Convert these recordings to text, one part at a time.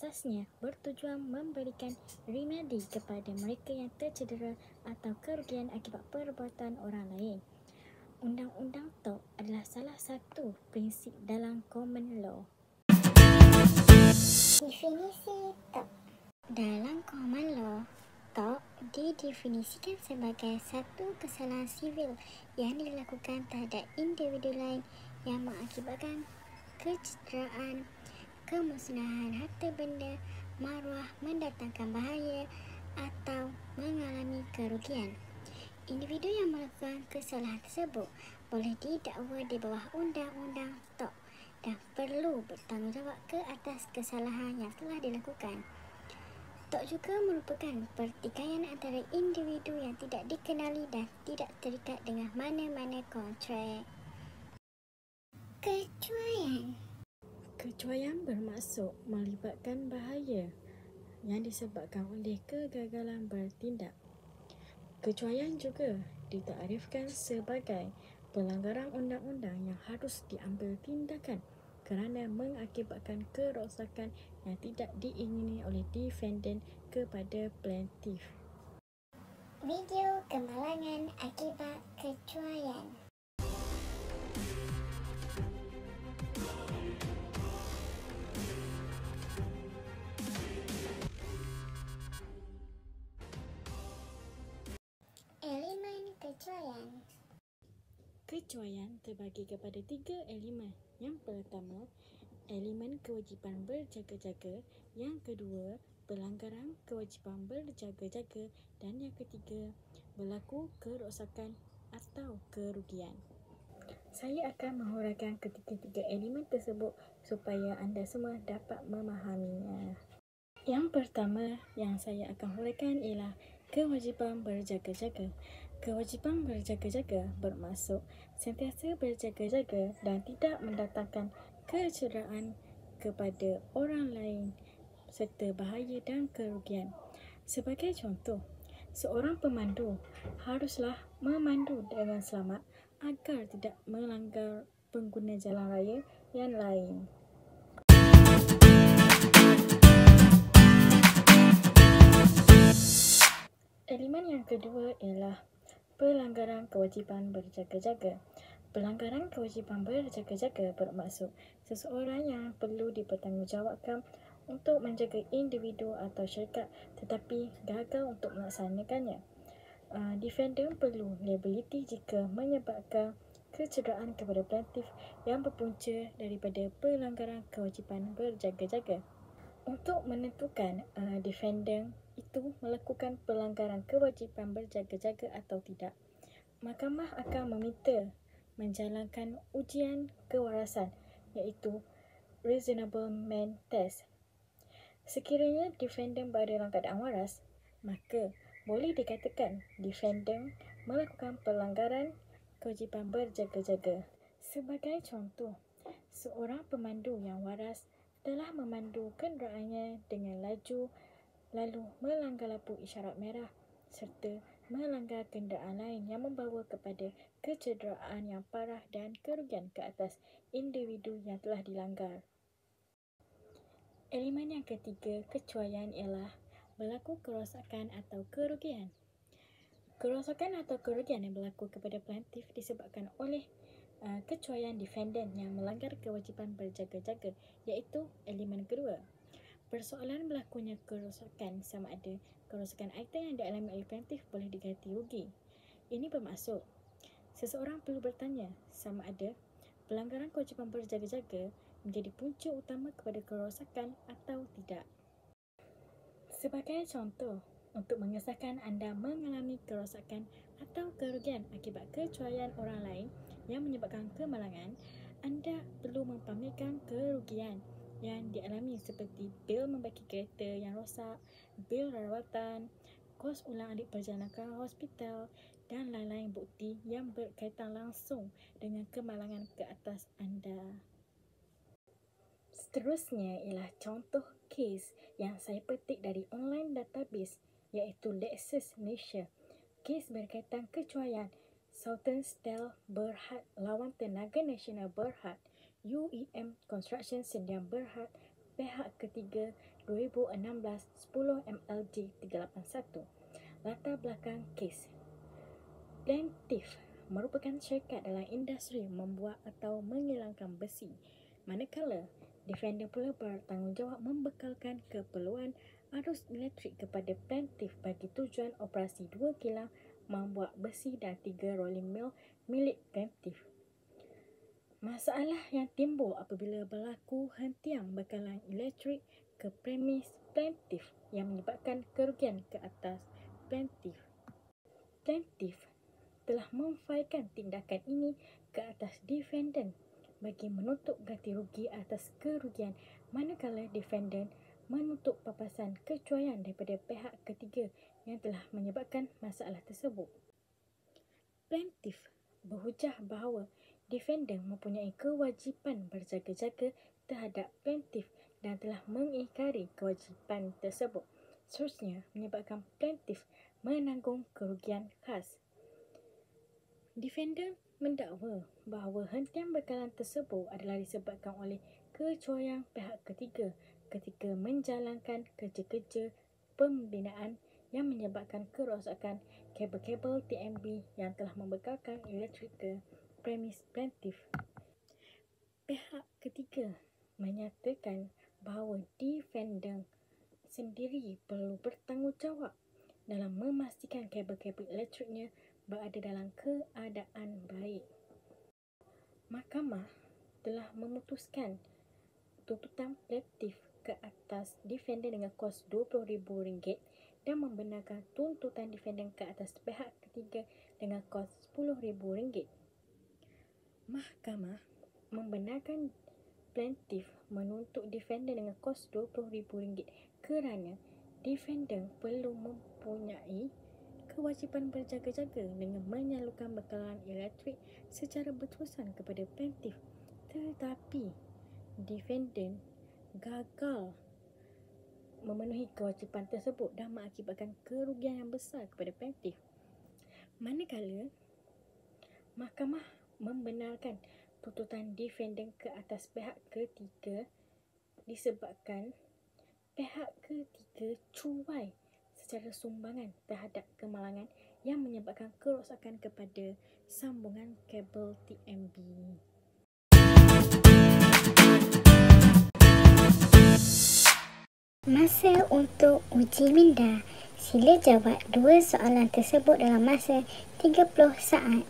atasnya bertujuan memberikan remedi kepada mereka yang tercedera atau kerugian akibat perbuatan orang lain. Undang-undang TOC adalah salah satu prinsip dalam common law. Definisi TOC. Dalam common law, TOC didefinisikan sebagai satu kesalahan sivil yang dilakukan terhadap individu lain yang mengakibatkan kecederaan, kemusnahan harta benda, maruah, mendatangkan bahaya atau mengalami kerugian. Individu yang melakukan kesalahan tersebut boleh didakwa di bawah Undang-Undang TOC dan perlu bertanggungjawab ke atas kesalahan yang telah dilakukan. TOC juga merupakan pertikaian antara individu yang tidak dikenali dan tidak terikat dengan mana-mana kontrak. Kecuaian bermaksud melibatkan bahaya yang disebabkan oleh kegagalan bertindak. Kecuaian juga ditakdirkan sebagai pelanggaran undang-undang yang harus diambil tindakan kerana mengakibatkan kerosakan yang tidak diingini oleh defendant kepada plaintiff. Video kemalangan akibat kecuaian. Elemen kecuaian. Kecuaian terbagi kepada 3 elemen. Yang pertama, elemen kewajipan berjaga-jaga. Yang kedua, pelanggaran kewajipan berjaga-jaga. Dan yang ketiga, berlaku kerosakan atau kerugian. Saya akan menghuraikan ketiga-tiga elemen tersebut supaya anda semua dapat memahaminya. Yang pertama yang saya akan huraikan ialah kewajipan berjaga-jaga. Kewajipan berjaga-jaga bermaksud sentiasa berjaga-jaga dan tidak mendatangkan kecederaan kepada orang lain serta bahaya dan kerugian. Sebagai contoh, seorang pemandu haruslah memandu dengan selamat agar tidak melanggar pengguna jalan raya yang lain. Elemen yang kedua ialah pelanggaran kewajipan berjaga-jaga. Pelanggaran kewajipan berjaga-jaga bermaksud seseorang yang perlu dipertanggungjawabkan untuk menjaga individu atau syarikat tetapi gagal untuk melaksanakannya. Defendant perlu liability jika menyebabkan kecederaan kepada plaintiff yang berpunca daripada pelanggaran kewajipan berjaga-jaga. Untuk menentukan defendant itu melakukan pelanggaran kewajipan berjaga-jaga atau tidak, mahkamah akan meminta menjalankan ujian kewarasan iaitu reasonable man test. Sekiranya defendant berada dalam keadaan waras, maka boleh dikatakan defendant melakukan pelanggaran kewajipan berjaga-jaga. Sebagai contoh, seorang pemandu yang waras telah memandu kenderaannya dengan laju lalu melanggar lampu isyarat merah serta melanggar kenderaan lain yang membawa kepada kecederaan yang parah dan kerugian ke atas individu yang telah dilanggar. Elemen yang ketiga kecuaian ialah berlaku kerosakan atau kerugian. Kerosakan atau kerugian yang berlaku kepada plaintiff disebabkan oleh kecuaian defendant yang melanggar kewajipan berjaga-jaga iaitu elemen kedua. Persoalan berlakunya kerosakan sama ada kerosakan item yang dialami oleh plaintiff boleh diganti rugi. Ini bermaksud seseorang perlu bertanya sama ada pelanggaran kewajipan berjaga-jaga menjadi punca utama kepada kerosakan atau tidak. Sebagai contoh, untuk mengesahkan anda mengalami kerosakan atau kerugian akibat kecuaian orang lain yang menyebabkan kemalangan, anda perlu mempamerkan kerugian yang dialami seperti bil membaiki kereta yang rosak, bil rawatan, kos ulang alik perjalanan ke hospital dan lain-lain bukti yang berkaitan langsung dengan kemalangan ke atas anda. Seterusnya ialah contoh kes yang saya petik dari online database iaitu Lexis Malaysia. Kes berkaitan kecuaian Southern Style Berhad lawan Tenaga Nasional Berhad, UEM Construction Sdn Berhad, pihak ketiga 2016 10 MLG 381. Latar belakang kes. Plaintiff merupakan syarikat dalam industri membuat atau menghilangkan besi, manakala defender pula bertanggungjawab membekalkan keperluan arus elektrik kepada plaintiff bagi tujuan operasi 2 kilang membuat besi dan 3 rolling mill milik plaintiff. Masalah yang timbul apabila berlaku hentian bekalan elektrik ke premis plaintiff yang menyebabkan kerugian ke atas plaintiff. Plaintiff telah memfailkan tindakan ini ke atas defendant bagi menuntut ganti rugi atas kerugian, manakala defendant menuntut papasan kecuaian daripada pihak ketiga yang telah menyebabkan masalah tersebut. Plaintiff berhujah bahawa defendant mempunyai kewajipan berjaga-jaga terhadap plaintiff dan telah mengingkari kewajipan tersebut, seterusnya menyebabkan plaintiff menanggung kerugian khas. Defendant mendakwa bahawa hentian bekalan tersebut adalah disebabkan oleh kecuaian pihak ketiga ketika menjalankan kerja-kerja pembinaan yang menyebabkan kerosakan kabel-kabel TMB yang telah membekalkan elektrik ke premis plaintiff. Pihak ketiga menyatakan bahawa defendant sendiri perlu bertanggungjawab dalam memastikan kabel-kabel elektriknya berada dalam keadaan baik. Mahkamah telah memutuskan tuntutan plaintiff ke atas defendant dengan kos RM20,000 dan membenarkan tuntutan defendant ke atas pihak ketiga dengan kos RM10,000. Mahkamah membenarkan plaintiff menuntut defendant dengan kos RM20,000 kerana defendant perlu mempunyai kewajipan berjaga-jaga dengan menyalurkan bekalan elektrik secara berterusan kepada plaintiff, tetapi defendant gagal memenuhi kewajipan tersebut dan mengakibatkan kerugian yang besar kepada plaintiff. Manakala mahkamah membenarkan tuntutan defendant ke atas pihak ketiga disebabkan pihak ketiga cuai secara sumbangan terhadap kemalangan yang menyebabkan kerosakan kepada sambungan kabel TMB. Masa untuk uji minda. Sila jawab dua soalan tersebut dalam masa 30 saat.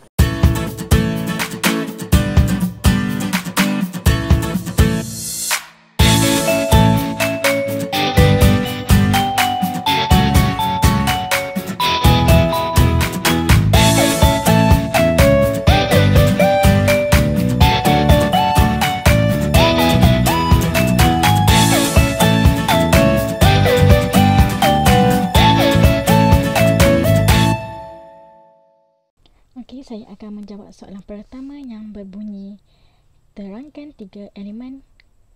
Okey, saya akan menjawab soalan pertama yang berbunyi, terangkan 3 elemen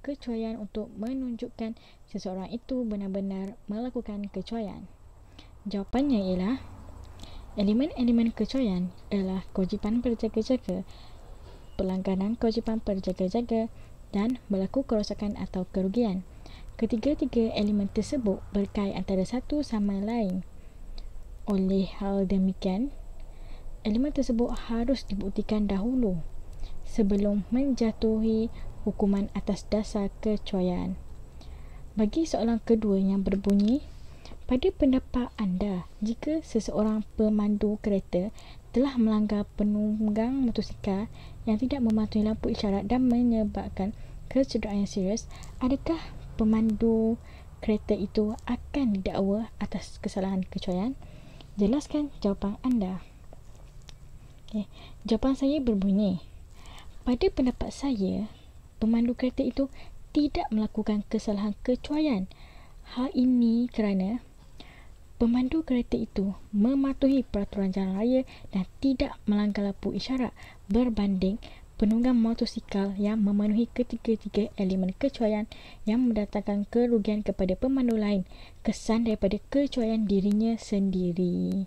kecuaian untuk menunjukkan seseorang itu benar-benar melakukan kecuaian. Jawapannya ialah, elemen-elemen kecuaian ialah kewajipan berjaga-jaga, pelanggaran kewajipan berjaga-jaga dan berlaku kerosakan atau kerugian. Ketiga-tiga elemen tersebut berkait antara satu sama lain. Oleh hal demikian, elemen tersebut harus dibuktikan dahulu sebelum menjatuhi hukuman atas dasar kecuaian. Bagi soalan kedua yang berbunyi, pada pendapat anda, jika seseorang pemandu kereta telah melanggar penunggang motosikal yang tidak mematuhi lampu isyarat dan menyebabkan kecederaan yang serius, adakah pemandu kereta itu akan didakwa atas kesalahan kecuaian? Jelaskan jawapan anda. Okay. Jawapan saya berbunyi, pada pendapat saya, pemandu kereta itu tidak melakukan kesalahan kecuaian. Hal ini kerana pemandu kereta itu mematuhi peraturan jalan raya dan tidak melanggar lampu isyarat berbanding penunggang motosikal yang memenuhi ketiga-tiga elemen kecuaian yang mendatangkan kerugian kepada pemandu lain, kesan daripada kecuaian dirinya sendiri.